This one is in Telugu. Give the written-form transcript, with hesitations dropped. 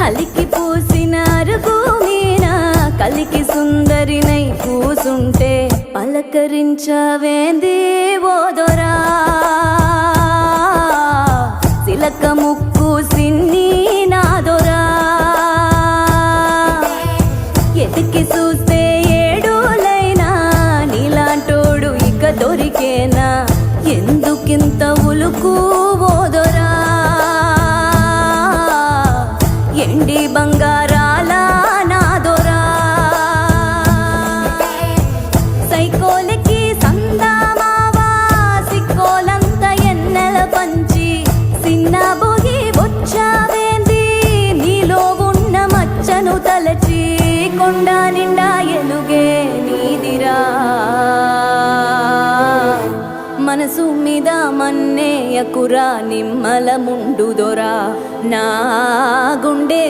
అలికి పూసిన అరుగు మీన కలికి సుందరినై కూసుంటే పలకరించవేంది ఓదొరా సిలక ముక్కు సిన్ని నాదొరా ఎతికి చూస్తే ఏడులైనా నీలాంటోడు ఇక దొరికేనా ఎందుకింత ఉలుకు ఓదొరా ఎండి బంగారాల నాదొరా సైకోలకి సందామావా సిక్కోలంత ఎన్నెల పంచి సిన్న బొగి వచ్చావేంది నీలో ఉన్న మచ్చను తలచి కొండ నిండా ఎలుగే నీదిరా మనసు మీద మన్నేయకురా నిమ్మల ముండు దొరా నా గుండె